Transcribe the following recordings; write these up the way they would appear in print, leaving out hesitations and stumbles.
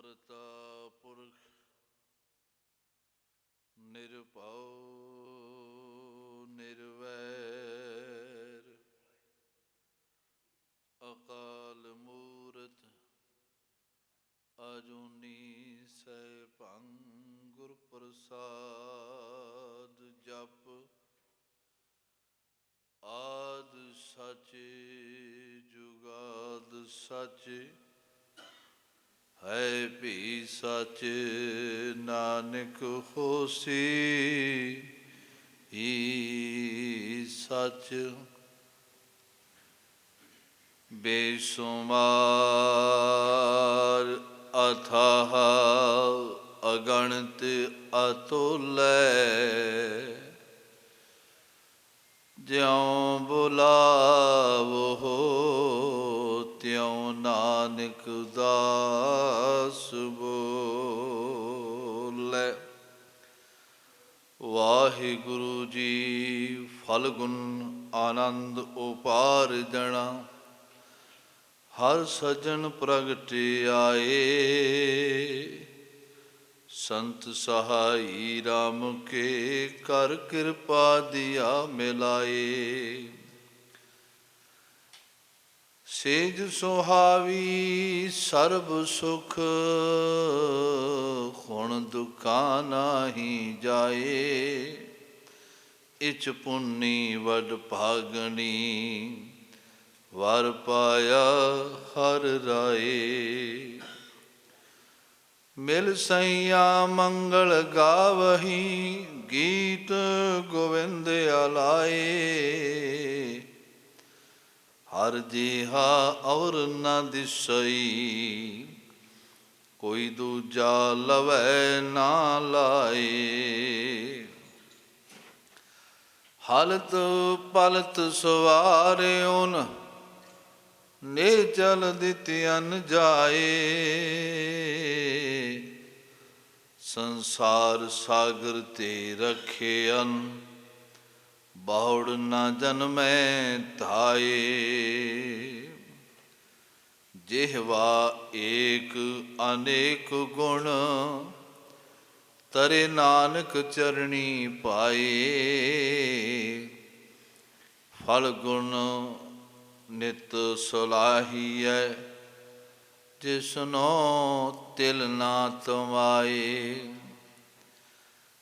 ਕਰਤਾ ਪੁਰਖ ਨਿਰਭਉ ਨਿਰਵੈਰ ਅਕਾਲ ਮੂਰਤ ਅਜੂਨੀ ਸੈਭੰ ਗੁਰ ਪ੍ਰਸਾਦ ਜਪ ਆਦ ਸਚ ਜੁਗਾਦ ਸਚ ਹੈ ਭੀ ਸਚ ਨਾਨਕ ਹੋਸੀ ਹੀ ਸਚ ਬੇਸ਼ੁਮਾਰ ਅਥਾਹ ਅਗਣਿਤ ਅਤੁਲੈ ਜਿਉ ਬੁਲਾਵੋ ਤਿਉ ਨਾਨਕ ਦਾਸ ਬੋਲੇ। ਵਾਹਿਗੁਰੂ ਜੀ ਫਲਗੁਣ ਆਨੰਦ ਉਪਾਰ ਜਣਾ ਹਰ ਸਜਣ ਪ੍ਰਗਟਿ ਆਏ ਸੰਤ ਸਹਾਈ ਰਾਮ ਕੇ ਕਰ ਕਿਰਪਾ ਦਿਆ ਮਿਲਾਏ। ਸੇਜ ਸੁਹਾਵੀ ਸਰਬ ਸੁਖ ਹੁਣ ਦੁਖਾਂ ਨਾਹੀ ਜਾਏ ਇਚ ਪੁੰਨੀ ਵਡ ਭਾਗਣੀ ਵਰ ਪਾਇਆ ਹਰ ਰਾਏ। ਮਿਲ ਸਈਆ ਮੰਗਲ ਗਾਵਹੀ ਗੀਤ ਗੋਵਿੰਦ ਆਲਾਏ ਹਰ ਜਿਹਾ ਔਰ ਨ ਦਿਸਈ ਕੋਈ ਦੂਜਾ ਲਵੈ ਨਾ ਲਾਏ। ਹਲਤ ਪਲਤ ਸਵਾਰਿਉਨ ਨੇਚਲ ਦਿਤਿਅਨ ਜਾਏ ਸੰਸਾਰ ਸਾਗਰ ਤੇ ਰਖਿਅਨ ਬਹੁੜ ਨਾ ਜਨਮੈ ਧਾਏ। ਜਿਹਵਾ ਏਕ ਅਨੇਕ ਗੁਣ ਤਰੇ ਨਾਨਕ ਚਰਣੀ ਪਾਏ ਫਲ ਗੁਣ ਨਿਤ ਸਲਾਹੀਐ ਜਿਸਨੋ ਤਿਲ ਨਾ ਤਮਾਏ।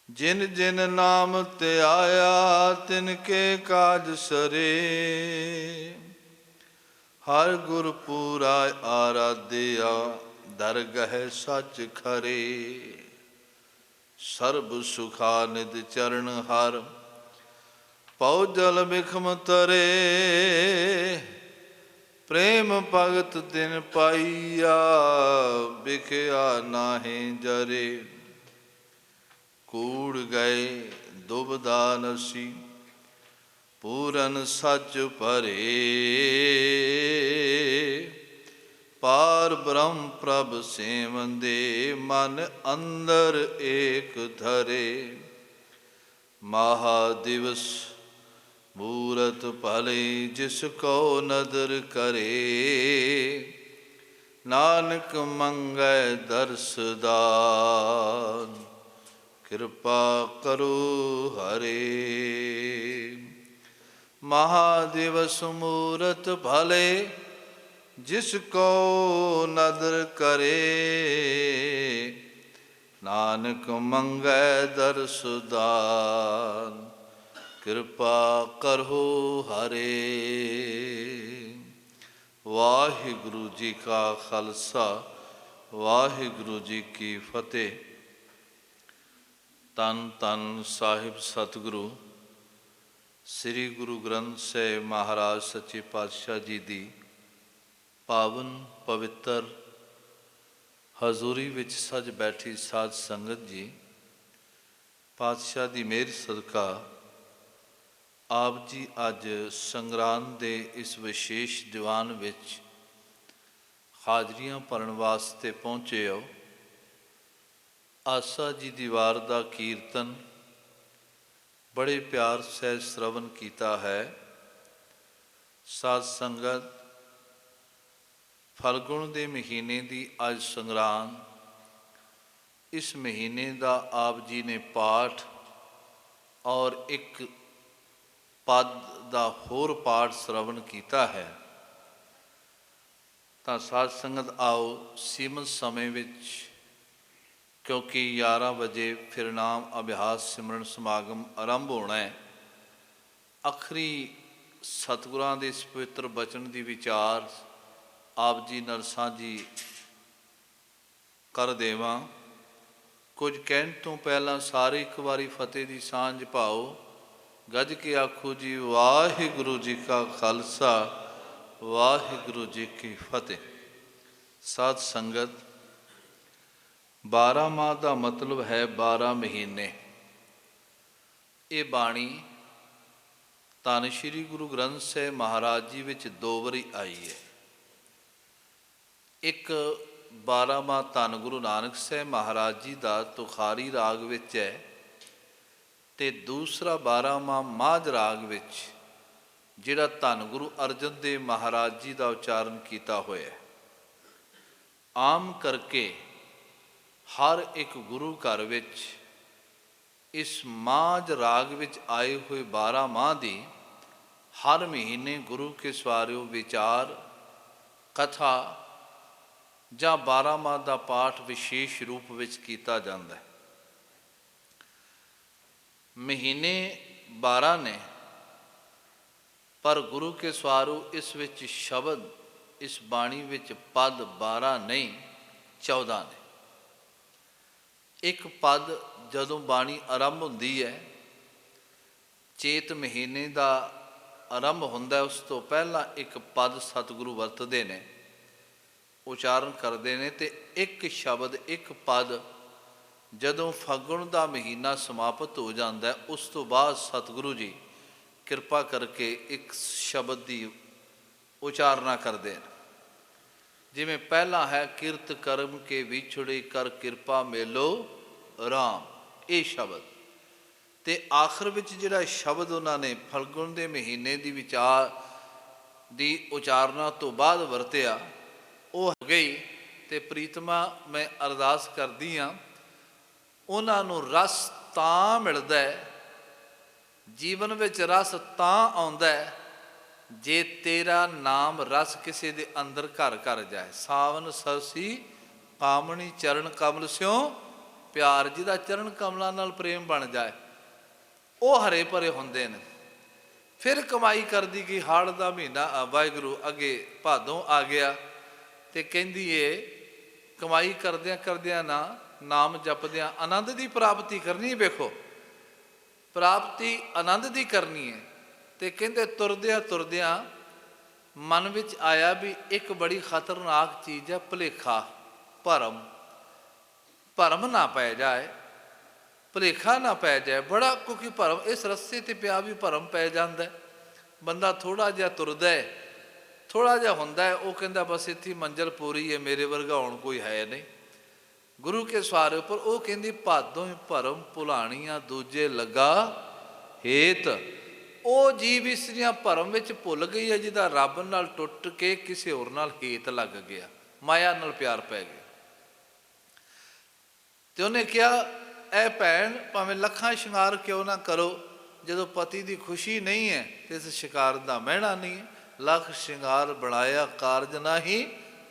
ਜਿਨ ਜਿਨ ਨਾਮ ਧਿਆਇਆ ਤਿਨ ਕੇ ਕਾਜ ਸਰੇ ਹਰ ਗੁਰ ਪੂਰਾ ਆਰਾਧਿਆ ਦਰਗਹਿ ਸਚ ਖਰੇ। ਸਰਬ ਸੁਖਾ ਨਿਧ ਚਰਨ ਹਰ ਪਉ ਜਲ ਬਿਖਮ ਤਰੇ ਪ੍ਰੇਮ ਭਗਤ ਤਿਨ ਪਾਈਆ ਬਿਖਿਆ ਨਾਹੀਂ ਜਰੇ। ਕੂੜ ਗਏ ਦੁਬਦਾ ਨਸੀ ਪੂਰਨ ਸੱਚ ਭਰੇ ਪਾਰ ਬ੍ਰਹਮ ਪ੍ਰਭ ਸੇਵੰਦੇ ਮਨ ਅੰਦਰ ਏਕ ਧਰੇ। ਮਹਾ ਦਿਵਸ ਮੂਰਤ ਭਲੇ ਜਿਸ ਕੋ ਨਦਰ ਕਰੇ ਨਾਨਕ ਮੰਗੈ ਦਰਸ ਦਾਨ ਕਿਰਪਾ ਕਰੋ ਹਰੇ। ਮਹਾ ਦਿਵਸ ਮੂਰਤ ਭਲੇ ਜਿਸ ਕੋ ਨਦਰ ਕਰੇ ਨਾਨਕ ਮੰਗੈ ਦਰਸ ਦਾਨ ਕਿਰਪਾ ਕਰੋ ਹਰੇ। ਵਾਹਿਗੁਰੂ ਜੀ ਕਾ ਖਾਲਸਾ ਵਾਹਿਗੁਰੂ ਜੀ ਕੀ ਫਤਿਹ। ਧੰਨ ਧੰਨ ਸਾਹਿਬ ਸਤਿਗੁਰੂ ਸ੍ਰੀ ਗੁਰੂ ਗ੍ਰੰਥ ਸਾਹਿਬ ਮਹਾਰਾਜ ਸੱਚੇ ਪਾਤਸ਼ਾਹ ਜੀ ਦੀ ਪਾਵਨ ਪਵਿੱਤਰ ਹਜ਼ੂਰੀ ਵਿੱਚ ਸਜ ਬੈਠੀ ਸਾਧ ਸੰਗਤ ਜੀ, ਪਾਤਸ਼ਾਹ ਦੀ ਮਿਹਰ ਸਦਕਾ ਆਪ ਜੀ ਅੱਜ ਸੰਗਰਾਂਦ ਦੇ ਇਸ ਵਿਸ਼ੇਸ਼ ਦੀਵਾਨ ਵਿੱਚ ਹਾਜ਼ਰੀਆਂ ਭਰਨ ਵਾਸਤੇ ਪਹੁੰਚੇ ਹੋ। ਆਸਾ ਜੀ ਦੀ ਵਾਰ ਦਾ ਕੀਰਤਨ ਬੜੇ ਪਿਆਰ ਸਹਿਜ ਸ਼ਰਵਨ ਕੀਤਾ ਹੈ। ਸਾਧ ਸੰਗਤ ਫਲਗੁਣ ਦੇ ਮਹੀਨੇ ਦੀ ਅੱਜ ਸੰਗਰਾਂਦ इस महीने का आप जी ने पाठ और एक पद का होर पाठ श्रवण किया है, तो साध संगत आओ सीमित समय विच, क्योंकि 11 बजे फिर नाम अभ्यास सिमरन समागम आरंभ होना है। आखिरी सतगुरां दे इस पवित्र बचन की विचार आप जी नाल साझी कर देवां। कुछ कहण तो पहला सारे एक बारी फतेह की सांझ पाओ। गज के आखो जी वाहिगुरु जी का खालसा वाहिगुरु जी की फतेह। साध संगत, 12 माह का मतलब है 12 महीने। ये बाणी धन श्री गुरु ग्रंथ साहिब महाराज जी विच 2 वारी आई है। एक 12 माह धन गुरु नानक साहिब महाराज जी का तुखारी राग विच है, ते दूसरा 12 माह माझ राग विच जिहड़ा धन गुरु अर्जन देव महाराज जी का उच्चारण किया होया है। आम करके हर एक गुरु घर विच इस माझ राग विच आए हुए 12 माह की हर महीने गुरु के सवारियों विचार कथा ਜਾਂ 12 माह का पाठ विशेष रूप विच किया जाता है। महीने 12 ने, पर गुरु के सवारू इस विच शब्द इस बाणी विच पद 12 नहीं 14 ने। एक पद जदों बाणी आरंभ होंदी है, चेत महीने का आरंभ होंदा है, उस तो पहला एक पद सतगुरु वरतते हैं, उच्चारण करते हैं। तो एक शब्द एक पद जदों फगुण का महीना समाप्त हो जाता है, उस तो बाद सतगुरु जी कृपा करके एक शब्द की उच्चारणा करते हैं। जिमें पहला है किरत कर्म के विछड़े कर कृपा मेलो राम, ये शब्द। तो आखिर विच जिहड़ा शब्द उन्होंने फलगुण के महीने की विचार की उच्चारणा तो बाद वरत्या वो हो गई। तो प्रीतमा मैं अरदास करदी हाँ, उन्होंने रस तां मिलदा है, जीवन विच रस तां आउंदा है जे तेरा नाम रस किसी दे अंदर घर कर जाए। सावन सरसी कामणी चरण कमल स्यों प्यार, जिहदा चरण कमलों नाल प्रेम बन जाए, वो हरे भरे होंदे ने। फिर कमाई करदी कि हाड़ का महीना वाहिगुरू अगे भादों आ गया, तो कहंदी है कमाई करदियां करदियां ना नाम जपदियां आनंद की प्राप्ति करनी। वेखो प्राप्ति आनंद की करनी है। तो कहते तुरद्या तुरद्या मन विच आया भी एक बड़ी खतरनाक चीज़ है भुलेखा, भरम। भरम ना पै जाए, भुलेखा ना पै जाए बड़ा, क्योंकि भरम इस रस्ते ते पिया भी भरम पै जाता है। बंदा थोड़ा जिहा तुरदा है, थोड़ा जिहा हुंदा है, वो कहता बस इत्थे मंजिल पूरी है, मेरे वर्गा हुण कोई है नहीं। गुरु के सवारे पर वो कहती भादों भरम भुलाणियां दूजे लगा हेत। वो जीव इस्त्रियां भरम विच भुल गई है, जिहदा रब नाल टुट के किसी होर नाल हेत लग गया, माया नाल प्यार पै गया। तो उन्हें कहा ऐ भैन भावें लखां शिंगार क्यों ना करो, जदों पति की खुशी नहीं है तो इस शिकार का महना नहीं है। लख शिंगार बनाया कारज नहीं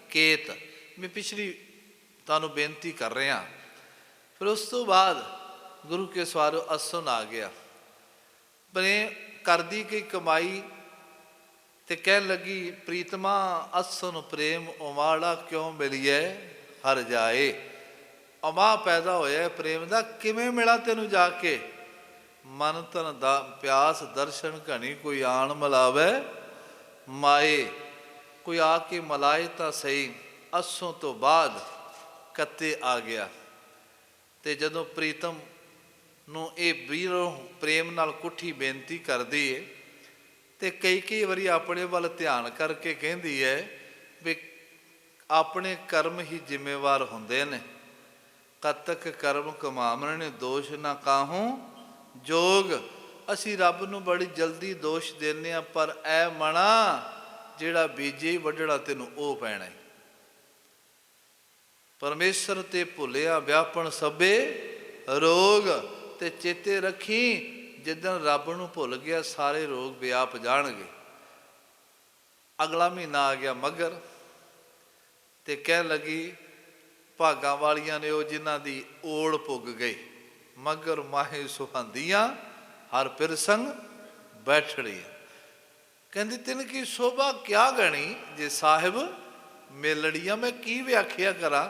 केत। मैं पिछली तुहानू बेनती कर रहा। फिर उस तो बाद गुरु के सवारों असुन आ गया, प्रेम करदी गई कमाई, तो कह लगी प्रीतमा असुन प्रेम उमाड़ा क्यों मिलिए हर जाए। अमा पैदा होया प्रेम का किवें मिला तेनू जाके, मन तन दा प्यास दर्शन घनी कोई आन मिलावे माए। कोई आके मिलाए तो सही। असों तो बाद कत्ते आ गया। तो जदों प्रीतम नूं ये वीरों प्रेम नाल कुठी बेनती करदी है, तो कई कई बारी अपने वाल ध्यान करके कहती है भी अपने कर्म ही जिम्मेवार होंदे ने। कतक कर्म कमावन दोष ना काहूँ जोग। असी रब नूं बड़ी जल्दी दोष देने, पर ऐ मना जिहड़ा बीजे वढड़ा तेनों ओ पैना है। परमेश्वर ते भुलिया व्यापण सभे रोग। ते चेते रखी जिदन रब नूं भुल गया सारे रोग व्याप जाणगे। अगला महीना आ गया मगर, ते कह लगी भागां वालियां ने वो जिन्हां दी ओड़ पुग गई। मगर माहे सुहांदियां हर पिरसंग बैठड़ी। कहंदी तिन की शोभा क्या गणी जे साहिब मेलड़ियां। मैं की व्याख्या करा,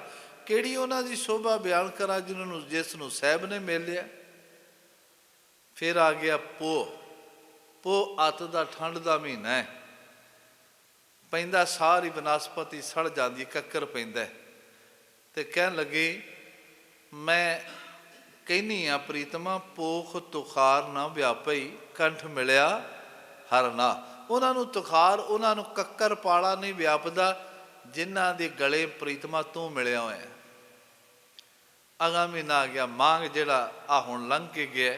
किहड़ी उन्हां दी शोभा बयान करा जिन्होंने जिस नूं साहिब ने मेलिया। फिर आ गया पोह अत दा ठंड दा महीना है। पैंदा सारी वनस्पति सड़ जाती, कक्कर पैंदा। ते कहन लगी मैं कहनी आ प्रीतमा पोख तुखार ना व्यापई कंठ मिलिया हर ना। उन्होंने तुखार उन्होंने कक्कर पाला नहीं व्यापदा जिन्हां दे गले प्रीतमा तू मिलिया होया। अगला महीना आ गया मांग जिहड़ा आ हुण लंघ के गया।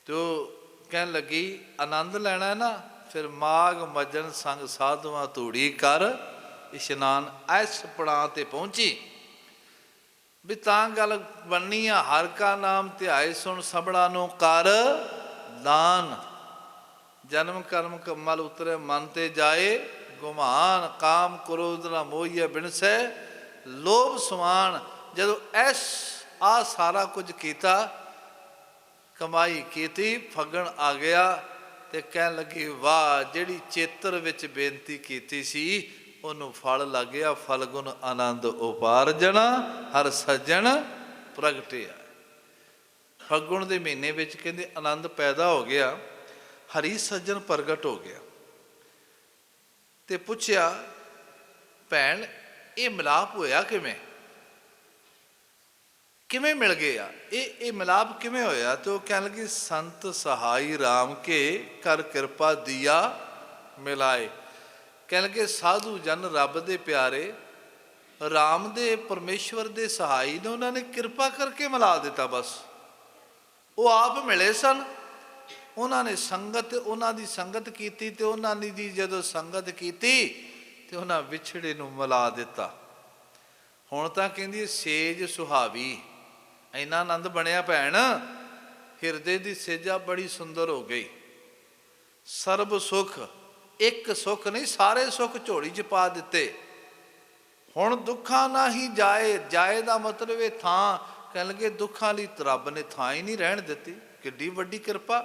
तो कहन लगी आनंद लैना है ना, फिर माघ मजन संग साधुआं धूड़ी कर इशनान ऐस पड़ां ते पहुंची। भी तां गल बननी आ हर का नाम ध्याए सुन सबड़ा नूं कर दान। जन्म कर्म कमल उतरे मन ते जाए गुमान। काम क्रोध ना मोहिए बिनसै लोभ समान। जदों ऐस आ सारा कुछ किया कमाई कीती फगण आ गया। ते कहन लगी वाह जिहड़ी चेतर विच बेनती कीती सी उन्होंने फल लग गया। फलगुण आनंद उपार्जन हर सज्जन प्रगटिया। फगुण के महीने में कहते आनंद पैदा हो गया, हरी सज्जन प्रगट हो गया। ते पुछया भैन ये मिलाप होया किवें, किवें मिल गया ये मिलाप किवें होया। तो कह लगी संत सहाई राम के कर कृपा दिया मिलाए। कह लगे साधु जन रब दे प्यारे राम दे परमेश्वर दे सहाई ने उन्होंने कृपा करके मिला दिता। बस वो आप मिले सन, उन्होंने संगत उन्होंने संगत की तो उन्होंने दी जदों संगत की तो उन्होंने विछड़े नूं मिला दिता। हुण तां कहंदी सेज सुहावी इन्ना आनंद बनया भैन। हिरदे दी सेजा बड़ी सुंदर हो गई। सर्ब सुख एक सुख नहीं सारे सुख झोली च पा दिते। हुण दुखा ना ही जाए, जाए का मतलब ये थां कह लगे दुखा लई रब ने थां ही नहीं रहन दिती। किड्डी वड्डी कृपा।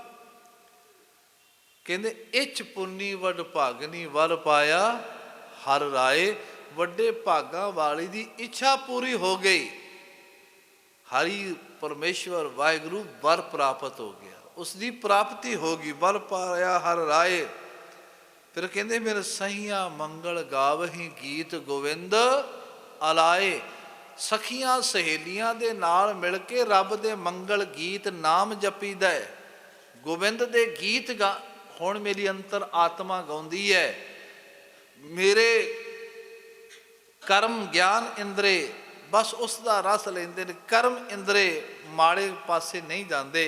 कहंदे इच पुन्नी वड भागनी वर पाया हर राय। वड्डे भागा वाली दी इच्छा पूरी हो गई। हरि परमेश्वर वाहिगुरु वर प्राप्त हो गया, उसकी प्राप्ति होगी। वर पाया हर राय। फिर कहते मेरे सहिया मंगल गावही गीत गोविंद अलाए। सखियां सहेलियां दे नाल मिल के रब दे मंगल गीत नाम जपीदा है। गोविंद दे गीत गा हुण मेरी अंतर आत्मा गाउंदी है। मेरे कर्म ज्ञान इंद्रे बस उसका रस लेंदे ने। कर्म इंद्रे माड़े पासे नहीं जाते।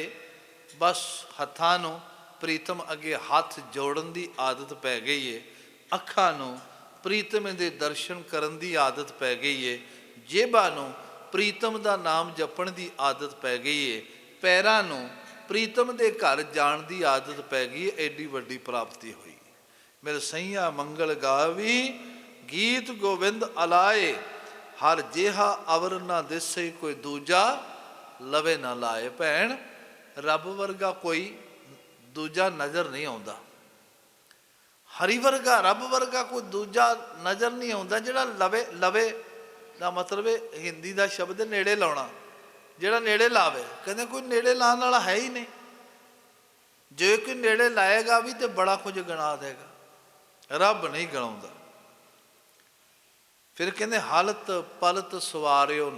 बस हत्थां नूं प्रीतम अगे हाथ जोड़न की आदत पै गई है। अखां नूं प्रीतम दे दर्शन करन की आदत पै गई है। जेबां नूं प्रीतम का नाम जपण की आदत पै गई है। पैरां नूं प्रीतम दे घर जाण की आदत पै गई है। एडी वड्डी प्राप्ति हुई। मेरे सैया मंगल गावी गीत गोविंद अलाए। हर जेहा अवर ना दिसे कोई दूजा लवे ना लाए। भैन रब वर्गा कोई दूजा नज़र नहीं आता। हरि वर्गा रब वर्गा कोई दूजा नज़र नहीं आता। जिहड़ा लवे लवे का मतलब है हिंदी का शब्द नेड़े लाना। जिहड़ा नेड़े लावे कहते कोई नेड़े लाने वाला है ही नहीं। जे कोई नेड़े लाएगा भी तो बड़ा कुछ गिना देगा, रब नहीं गिनाउंदा। फिर कहते हालत पलत सवारियो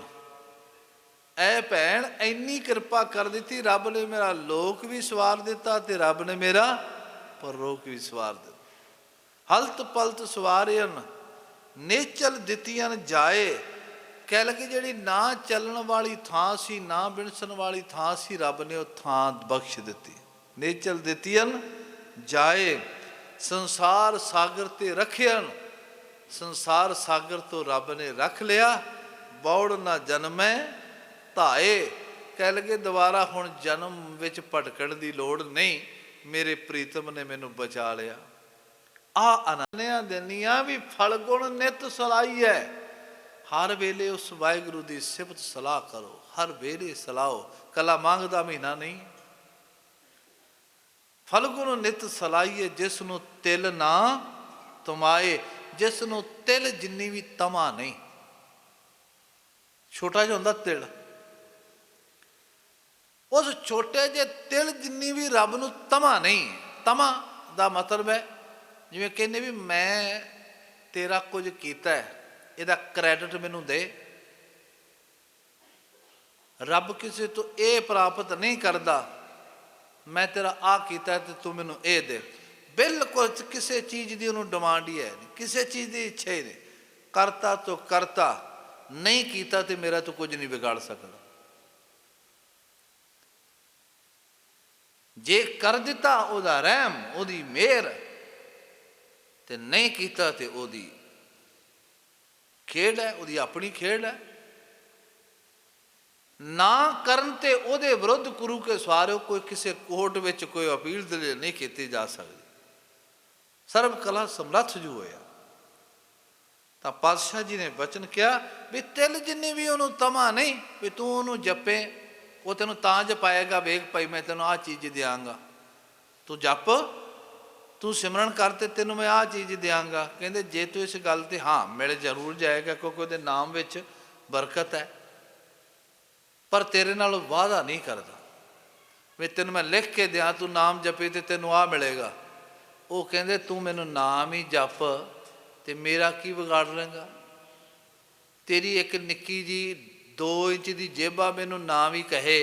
ऐ भैन इन्नी कृपा कर दी। रब ने मेरा लोक भी सवार दिता ते रब ने मेरा परलोक भी सवार दिता। हलत पलत सवारियन नेचल दितियन जाए। कह लगे जी ना चलन वाली थां सी ना बिनसन वाली थां सी रब ने वह थां बख्श दी। नेचल दितियन जाए। संसार सागर ते रखियन। संसार सागर तो रब ने रख लिया। ਬੌੜ ਨਾ ਜਨਮੈ ਧਾਏ। ਕਹਿ ਲਗੇ ਦੁਬਾਰਾ ਹੁਣ ਜਨਮ ਵਿੱਚ ਭਟਕਣ ਦੀ ਲੋੜ ਨਹੀਂ, ਮੇਰੇ ਪ੍ਰੀਤਮ ਨੇ ਮੈਨੂੰ ਬਚਾ ਲਿਆ। ਆ ਅਨੰਨਿਆ ਦੇਨੀਆਂ ਵੀ ਫਲ ਗੁਣ ਨਿਤ ਸਲਾਈ ਹੈ। ਹਰ ਵੇਲੇ ਉਸ ਵਾਹਿਗੁਰੂ ਦੀ ਸਿਫਤ ਸਲਾਹ ਕਰੋ, ਹਰ ਵੇਲੇ ਸਲਾਹੋ, ਕੱਲਾ ਮੰਗਦਾ ਮਹੀਨਾ ਨਹੀਂ। ਫਲ ਗੁਣ ਨਿਤ ਸਲਾਈਏ, ਜਿਸ ਨੂੰ ਤਿਲ ਨਾ ਤਮਾਏ, ਜਿਸ ਨੂੰ ਤਿਲ ਜਿੰਨੀ ਵੀ ਤਮਾ ਨਹੀਂ। ਛੋਟਾ ਜਿਹਾ ਹੁੰਦਾ ਤਿਲ, ਉਸ ਛੋਟੇ ਜਿਹੇ ਤਿਲ ਜਿੰਨੀ ਵੀ ਰੱਬ ਨੂੰ ਤਮਾ ਨਹੀਂ। ਤਮਾ ਦਾ ਮਤਲਬ ਹੈ ਜਿਵੇਂ ਕਹਿੰਦੇ ਵੀ ਮੈਂ ਤੇਰਾ ਕੁਝ ਕੀਤਾ, ਇਹਦਾ ਕ੍ਰੈਡਿਟ ਮੈਨੂੰ ਦੇ। ਰੱਬ ਕਿਸੇ ਤੋਂ ਇਹ ਪ੍ਰਾਪਤ ਨਹੀਂ ਕਰਦਾ ਮੈਂ ਤੇਰਾ ਆ ਕੀਤਾ ਤੇ ਤੂੰ ਮੈਨੂੰ ਇਹ ਦੇ। ਬਿਲਕੁਲ ਕਿਸੇ ਚੀਜ਼ ਦੀ ਉਹਨੂੰ ਡਿਮਾਂਡ ਹੀ ਹੈ ਨਹੀਂ, ਕਿਸੇ ਚੀਜ਼ ਦੀ ਇੱਛਾ ਹੀ ਨਹੀਂ। ਕਰਤਾ ਤੋਂ ਕਰਤਾ, ਨਹੀਂ ਕੀਤਾ ਤੇ ਮੇਰਾ ਤੂੰ ਕੁਝ ਨਹੀਂ ਵਿਗਾੜ ਸਕਦਾ। ਜੇ ਕਰ ਦਿੱਤਾ ਉਹਦਾ ਰਹਿਮ, ਉਹਦੀ ਮਿਹਰ, ਤੇ ਨਹੀਂ ਕੀਤਾ ਤੇ ਉਹਦੀ ਖੇਡ ਹੈ, ਉਹਦੀ ਆਪਣੀ ਖੇਡ ਹੈ। ਨਾ ਕਰਨ ਤੇ ਉਹਦੇ ਵਿਰੁੱਧ ਗੁਰੂ ਕੇ ਸਵਾਰਿਓ, ਕੋਈ ਕਿਸੇ ਕੋਰਟ ਵਿੱਚ ਕੋਈ ਅਪੀਲ ਦਲੀਲ ਨਹੀਂ ਕੀਤੀ ਜਾ ਸਕਦੀ। ਸਰਬ ਕਲਾ ਸਮਰੱਥ ਜੋ ਹੋਇਆ। ਤਾਂ ਪਾਤਸ਼ਾਹ ਜੀ ਨੇ ਬਚਨ ਕਿਹਾ ਵੀ ਤਿਲ ਜਿੰਨੀ ਵੀ ਉਹਨੂੰ ਤਮਾ ਨਹੀਂ, ਵੀ ਤੂੰ ਉਹਨੂੰ ਜਪੇ, ਉਹ ਤੈਨੂੰ ਤਾਂ ਜਪਾਏਗਾ, ਵੇਖ ਭਾਈ ਮੈਂ ਤੈਨੂੰ ਆਹ ਚੀਜ਼ ਦਿਆਂਗਾ, ਤੂੰ ਜਪ, ਤੂੰ ਸਿਮਰਨ ਕਰ ਤੇ ਤੈਨੂੰ ਮੈਂ ਆਹ ਚੀਜ਼ ਦਿਆਂਗਾ। ਕਹਿੰਦੇ ਜੇ ਤੂੰ ਇਸ ਗੱਲ ਤੇ ਹਾਂ ਮਿਲ ਜ਼ਰੂਰ ਜਾਏਗਾ, ਕਿਉਂਕਿ ਉਹਦੇ ਨਾਮ ਵਿੱਚ ਬਰਕਤ ਹੈ, ਪਰ ਤੇਰੇ ਨਾਲ ਵਾਅਦਾ ਨਹੀਂ ਕਰਦਾ ਵੀ ਤੈਨੂੰ ਮੈਂ ਲਿਖ ਕੇ ਦਿਆਂ, ਤੂੰ ਨਾਮ ਜਪੇ ਤੇ ਤੈਨੂੰ ਆਹ ਮਿਲੇਗਾ। ਉਹ ਕਹਿੰਦੇ ਤੂੰ ਮੈਨੂੰ ਨਾਮ ਹੀ ਜਪ ਤੇ ਮੇਰਾ ਕੀ ਵਿਗਾੜ ਲਏਗਾ। ਤੇਰੀ ਇੱਕ ਨਿੱਕੀ ਜੀ 2 ਇੰਚ ਦੀ ਜੇਬਾ ਮੈਨੂੰ ਨਾਮ ਹੀ ਕਹੇ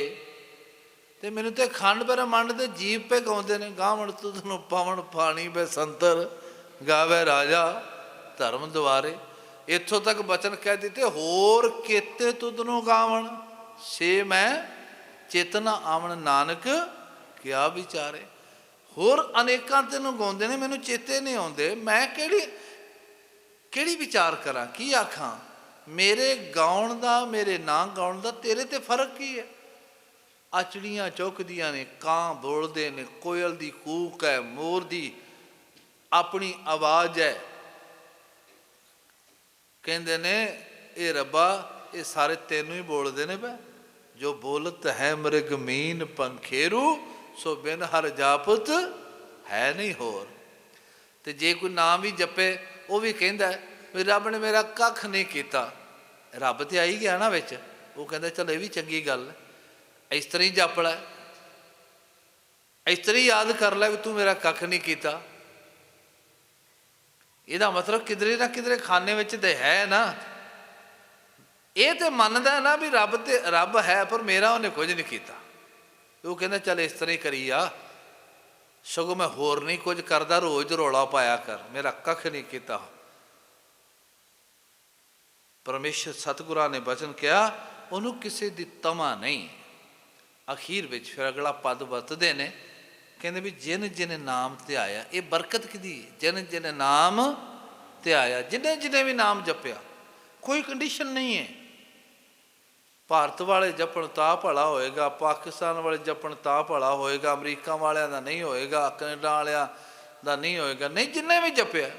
ਤੇ ਮੈਨੂੰ ਤੇ ਖੰਡ ਬ੍ਰਹਮੰਡ ਦੇ ਜੀਵ ਪੇ ਗਾਉਂਦੇ ਨੇ, ਗਾਵਣ ਤੁਧ ਨੂੰ ਪਵਨ ਪਾਣੀ ਬਸੰਤਰ, ਗਾਵੇ ਰਾਜਾ ਧਰਮ ਦੁਆਰੇ। ਇੱਥੋਂ ਤੱਕ ਬਚਨ ਕਹਿ ਦਿੱਤੇ, ਹੋਰ ਕੇਤੇ ਤੁਧ ਨੂੰ ਗਾਵਣ, ਸੇ ਮੈਂ ਚੇਤਨ ਆਵਣ ਨਾਨਕ ਕਿਆ ਵਿਚਾਰੇ। ਹੋਰ ਅਨੇਕਾਂ ਤੈਨੂੰ ਗਾਉਂਦੇ ਨੇ, ਮੈਨੂੰ ਚੇਤੇ ਨਹੀਂ ਆਉਂਦੇ, ਮੈਂ ਕਿਹੜੀ ਵਿਚਾਰ ਕਰਾਂ, ਕੀ ਆਖਾਂ। ਮੇਰੇ ਗਾਉਣ ਦਾ, ਮੇਰੇ ਨਾ ਗਾਉਣ ਦਾ ਤੇਰੇ ਤੇ ਫਰਕ ਕੀ ਹੈ। ਆ ਚਿੜੀਆਂ ਚੌਕਦੀਆਂ ਨੇ, ਕਾਂ ਬੋਲਦੇ ਨੇ, ਕੋਇਲ ਦੀ ਕੂਕ ਹੈ, ਮੋਰ ਦੀ ਆਪਣੀ ਆਵਾਜ਼ ਹੈ। ਕਹਿੰਦੇ ਨੇ ਇਹ ਰੱਬਾ ਇਹ ਸਾਰੇ ਤੈਨੂੰ ਹੀ ਬੋਲਦੇ ਨੇ। ਬੈ ਜੋ ਬੋਲਤ ਹੈ ਮ੍ਰਿਗ ਮੀਨ ਪੰਖੇਰੂ, ਸੋ ਬਿਨ ਹਰ ਜਾਪਤ ਹੈ ਨਹੀਂ ਹੋਰ। ਤੇ ਜੇ ਕੋਈ ਨਾਮ ਵੀ ਜਪੇ, ਉਹ ਵੀ ਕਹਿੰਦਾ ਵੀ ਰੱਬ ਨੇ ਮੇਰਾ ਕੱਖ ਨਹੀਂ ਕੀਤਾ। ਰੱਬ ਤੇ ਆ ਹੀ ਗਿਆ ਨਾ ਵਿੱਚ। ਉਹ ਕਹਿੰਦਾ ਚਲ ਇਹ ਵੀ ਚੰਗੀ ਗੱਲ ਹੈ, ਇਸ ਤਰ੍ਹਾਂ ਹੀ ਜਪ ਲੈ, ਇਸ ਤਰ੍ਹਾਂ ਹੀ ਯਾਦ ਕਰ ਲੈ ਵੀ ਤੂੰ ਮੇਰਾ ਕੱਖ ਨਹੀਂ ਕੀਤਾ। ਇਹਦਾ ਮਤਲਬ ਕਿਧਰੇ ਨਾ ਕਿਧਰੇ ਖਾਨੇ ਵਿੱਚ ਤੇ ਹੈ ਨਾ। ਇਹ ਤੇ ਮੰਨਦਾ ਨਾ ਵੀ ਰੱਬ ਹੈ, ਪਰ ਮੇਰਾ ਉਹਨੇ ਕੁਝ ਨਹੀਂ ਕੀਤਾ। ਉਹ ਕਹਿੰਦਾ ਚੱਲ ਇਸ ਤਰ੍ਹਾਂ ਹੀ ਕਰੀ ਆ, ਸਗੋਂ ਮੈਂ ਹੋਰ ਨਹੀਂ ਕੁਝ ਕਰਦਾ, ਰੋਜ਼ ਰੌਲਾ ਪਾਇਆ ਕਰ, ਮੇਰਾ ਕੱਖ ਨਹੀਂ ਕੀਤਾ। ਪਰਮੇਸ਼ਰ ਸਤਿਗੁਰਾਂ ਨੇ ਬਚਨ ਕਿਹਾ ਉਹਨੂੰ ਕਿਸੇ ਦੀ ਤਮਾ ਨਹੀਂ। ਅਖੀਰ ਵਿੱਚ ਫਿਰ ਅਗਲਾ ਪਦ ਵਰਤਦੇ ਨੇ, ਕਹਿੰਦੇ ਵੀ ਜਿਨ ਜਿਨ ਨਾਮ ਧਿਆਇਆ। ਇਹ ਬਰਕਤ ਕਿਹਦੀ? ਜਿਨ ਜਿਨ ਨਾਮ ਧਿਆਇਆ, ਜਿਹਨੇ ਜਿਹਨੇ ਵੀ ਨਾਮ ਜਪਿਆ। ਕੋਈ ਕੰਡੀਸ਼ਨ ਨਹੀਂ ਹੈ। ਭਾਰਤ ਵਾਲੇ ਜਪਣ ਤਾਂ ਭਲਾ ਹੋਏਗਾ, ਪਾਕਿਸਤਾਨ ਵਾਲੇ ਜਪਣ ਤਾਂ ਭਲਾ ਹੋਏਗਾ, ਅਮਰੀਕਾ ਵਾਲਿਆਂ ਦਾ ਨਹੀਂ ਹੋਏਗਾ, ਕੈਨੇਡਾ ਵਾਲਿਆਂ ਦਾ ਨਹੀਂ ਹੋਏਗਾ। ਨਹੀਂ, ਜਿੰਨੇ ਵੀ ਜਪਿਆ,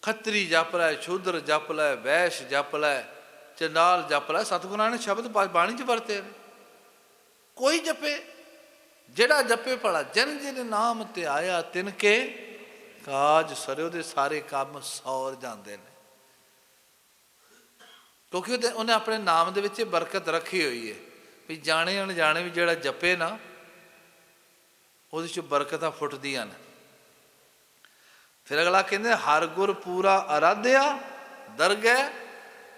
ਖੱਤਰੀ ਜਪ ਲੈ, ਸ਼ੂਦਰ ਜਪ ਲੈ, ਵੈਸ਼ ਜਪ ਲੈ, ਚੰਡਾਲ ਜਪ ਲੈ। ਸਤਿਗੁਰਾਂ ਨੇ ਸ਼ਬਦ ਬਾਣੀ 'ਚ ਵਰਤੇ ਨੇ। ਕੋਈ ਜਪੇ, ਜਿਹੜਾ ਜਪੇ ਭਲਾ। ਜਨ ਜਿਨ ਨਾਮ ਧਿਆਇਆ ਤਿਨ ਕੇ ਕਾਜ ਸਰੇ। ਉਹਦੇ ਸਾਰੇ ਕੰਮ ਸੌਰ ਜਾਂਦੇ ਨੇ, ਕਿਉਂਕਿ ਉਹਨੇ ਆਪਣੇ ਨਾਮ ਦੇ ਵਿੱਚ ਬਰਕਤ ਰੱਖੀ ਹੋਈ ਹੈ ਵੀ ਜਾਣੇ ਅਣਜਾਣੇ ਵੀ ਜਿਹੜਾ ਜਪੇ ਨਾ, ਉਹਦੇ 'ਚ ਬਰਕਤਾਂ ਫੁੱਟਦੀਆਂ ਨੇ। ਫਿਰ ਅਗਲਾ ਕਹਿੰਦੇ ਹਰ ਗੁਰ ਪੂਰਾ ਅਰਾਧਿਆ, ਦਰਗਹਿ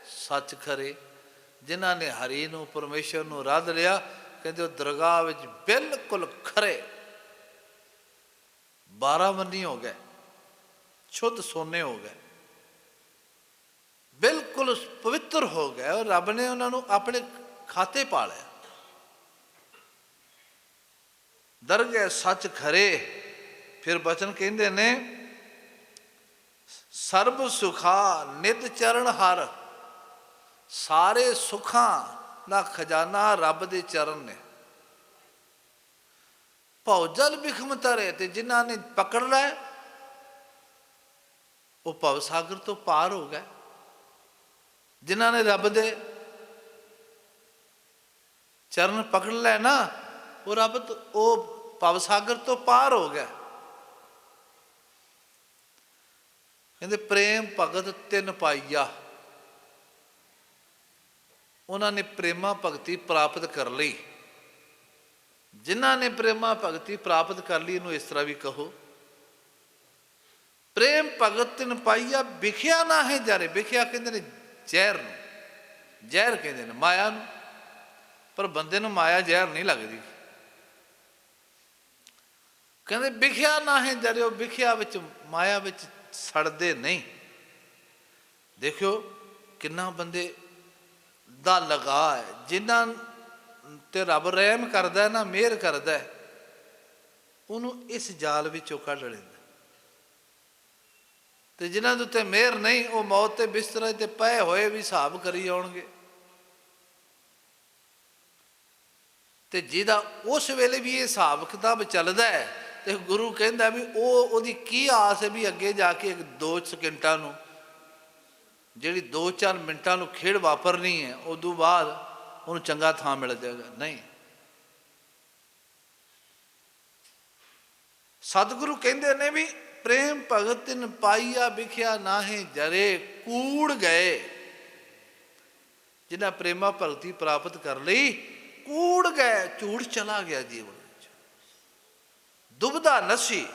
ਸੱਚ ਖਰੇ। ਜਿਨ੍ਹਾਂ ਨੇ ਹਰੀ ਨੂੰ, ਪਰਮੇਸ਼ਰ ਨੂੰ ਰੱਧ ਲਿਆ, ਕਹਿੰਦੇ ਉਹ ਦਰਗਾਹ ਵਿੱਚ ਬਿਲਕੁਲ ਖਰੇ 12 ਬੰਨੀ ਹੋ ਗਏ, ਸ਼ੁੱਧ ਸੋਨੇ ਹੋ ਗਏ, ਬਿਲਕੁਲ ਪਵਿੱਤਰ ਹੋ ਗਏ। ਔਰ ਰੱਬ ਨੇ ਉਹਨਾਂ ਨੂੰ ਆਪਣੇ ਖਾਤੇ ਪਾ ਲਿਆ। ਦਰਗਹਿ ਸੱਚ ਖਰੇ। ਫਿਰ ਬਚਨ ਕਹਿੰਦੇ ਨੇ ਸਰਬ ਸੁਖਾ ਨਿਤ ਚਰਨ ਹਰ। ਸਾਰੇ ਸੁੱਖਾਂ ਦਾ ਖਜ਼ਾਨਾ ਰੱਬ ਦੇ ਚਰਨ ਨੇ। ਭਉਜਲ ਬਿਖਮ ਤਰੇ, ਤੇ ਜਿਨ੍ਹਾਂ ਨੇ ਪਕੜ ਲਿਆ ਉਹ ਭਵ ਸਾਗਰ ਤੋਂ ਪਾਰ ਹੋ ਗਏ। ਜਿਨ੍ਹਾਂ ਨੇ ਰੱਬ ਦੇ ਚਰਨ ਪਕੜ ਲੈ ਨਾ, ਉਹ ਰੱਬ ਤੋਂ, ਉਹ ਭਵ ਸਾਗਰ ਤੋਂ ਪਾਰ ਹੋ ਗਿਆ। ਕਹਿੰਦੇ ਪ੍ਰੇਮ ਭਗਤ ਤਿੰਨ ਪਾਈਆ, ਉਹਨਾਂ ਨੇ ਪ੍ਰੇਮਾ ਭਗਤੀ ਪ੍ਰਾਪਤ ਕਰ ਲਈ। ਜਿਨ੍ਹਾਂ ਨੇ ਪ੍ਰੇਮਾ ਭਗਤੀ ਪ੍ਰਾਪਤ ਕਰ ਲਈ, ਇਹਨੂੰ ਇਸ ਤਰ੍ਹਾਂ ਵੀ ਕਹੋ, ਪ੍ਰੇਮ ਭਗਤ ਤਿੰਨ ਪਾਈਆ ਵਿਖਿਆ ਨਾ ਹੈ ਜਾਰੇ। ਵਿਖਿਆ ਕਹਿੰਦੇ ਨੇ ਜ਼ਹਿਰ ਨੂੰ, ਜ਼ਹਿਰ ਕਹਿੰਦੇ ਨੇ ਮਾਇਆ ਨੂੰ, ਪਰ ਬੰਦੇ ਨੂੰ ਮਾਇਆ ਜ਼ਹਿਰ ਨਹੀਂ ਲੱਗਦੀ। ਕਹਿੰਦੇ ਵਿਖਿਆ ਨਾ ਹੈ ਜਾਰੇ, ਉਹ ਵਿਖਿਆ ਵਿੱਚ ਮਾਇਆ ਵਿੱਚ ਸੜਦੇ ਨਹੀਂ। ਦੇਖਿਓ ਕਿੰਨਾ ਬੰਦੇ ਦਾ ਲਗਾ ਹੈ, ਜਿਨ੍ਹਾਂ ਤੇ ਰੱਬ ਰਹਿਮ ਕਰਦਾ ਨਾ, ਮਿਹਰ ਕਰਦਾ, ਉਹਨੂੰ ਇਸ ਜਾਲ ਵਿੱਚੋਂ ਕੱਢ ਲੈਂਦਾ। ਤੇ ਜਿਨ੍ਹਾਂ ਦੇ ਉੱਤੇ ਮਿਹਰ ਨਹੀਂ, ਉਹ ਮੌਤ ਦੇ ਬਿਸਤਰੇ ਤੇ ਪਏ ਹੋਏ ਵੀ ਹਿਸਾਬ ਕਰੀ ਆਉਣਗੇ। ਤੇ ਜਿਹਦਾ ਉਸ ਵੇਲੇ ਵੀ ਇਹ ਹਿਸਾਬ ਕਿਤਾਬ ਚੱਲਦਾ ਹੈ, ਤੇ ਗੁਰੂ ਕਹਿੰਦਾ ਵੀ ਉਹਦੀ ਕੀ ਆਸ ਹੈ ਵੀ ਅੱਗੇ ਜਾ ਕੇ 2 ਸਕਿੰਟਾਂ ਨੂੰ, ਜਿਹੜੀ 2-4 ਮਿੰਟਾਂ ਨੂੰ ਖੇਡ ਵਾਪਰਨੀ ਹੈ, ਉਦੋਂ ਬਾਅਦ ਉਹਨੂੰ ਚੰਗਾ ਥਾਂ ਮਿਲ ਜਾਏਗਾ। ਨਹੀਂ, ਸਤਿਗੁਰੂ ਕਹਿੰਦੇ ਨੇ ਵੀ ਪ੍ਰੇਮ ਭਗਤ ਤਿਨ ਪਾਈਆ ਵਿਖਿਆ ਨਾਹੀਂ ਜਰੇ, ਕੂੜ ਗਏ। ਜਿਨ੍ਹਾਂ ਪ੍ਰੇਮਾ ਭਗਤੀ ਪ੍ਰਾਪਤ ਕਰ ਲਈ, ਕੂੜ ਗਏ, ਝੂਠ ਚਲਾ ਗਿਆ ਜੀਵਨ ਵਿੱਚ, ਦੁਬਿਧਾ ਨਸੀ,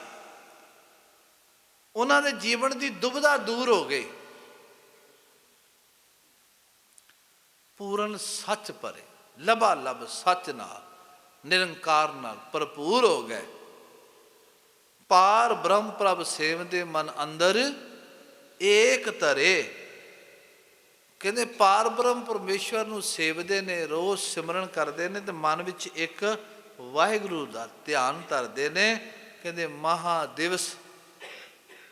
ਉਹਨਾਂ ਦੇ ਜੀਵਨ ਦੀ ਦੁਬਿਧਾ ਦੂਰ ਹੋ ਗਈ। ਪੂਰਨ ਸੱਚ ਭਰੇ, ਲਬਾ ਲਬ ਸੱਚ ਨਾਲ, ਨਿਰੰਕਾਰ ਨਾਲ ਭਰਪੂਰ ਹੋ ਗਏ। ਪਾਰ ਬ੍ਰਹਮ ਪ੍ਰਭ ਸੇਵਦੇ ਮਨ ਅੰਦਰ ਏਕ ਧਰੇ। ਕਹਿੰਦੇ ਪਾਰ ਬ੍ਰਹਮ ਪਰਮੇਸ਼ਵਰ ਨੂੰ ਸੇਵਦੇ ਨੇ, ਰੋਜ਼ ਸਿਮਰਨ ਕਰਦੇ ਨੇ, ਤੇ ਮਨ ਵਿੱਚ ਇੱਕ ਵਾਹਿਗੁਰੂ ਦਾ ਧਿਆਨ ਧਰਦੇ ਨੇ। ਕਹਿੰਦੇ ਮਹਾ ਦਿਵਸ,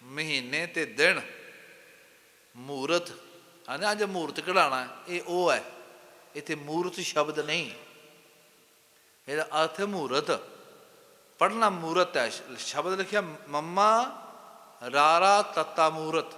ਮਹੀਨੇ ਤੇ ਦਿਨ, ਮੂਰਤ, ਅੱਜ ਮੂਰਤ ਕਢਾਉਣਾ, ਇਹ ਉਹ ਹੈ। ਇੱਥੇ ਮੂਰਤ ਸ਼ਬਦ ਨਹੀਂ, ਇਹਦਾ ਅਰਥ ਹੈ ਮੂਰਤ, ਪੜ੍ਹਨਾ ਮੂਰਤ ਹੈ। ਸ਼ਬਦ ਲਿਖਿਆ ਮੰਮਾ ਰਾਰਾ ਤੱਤਾ ਮੂਰਤ,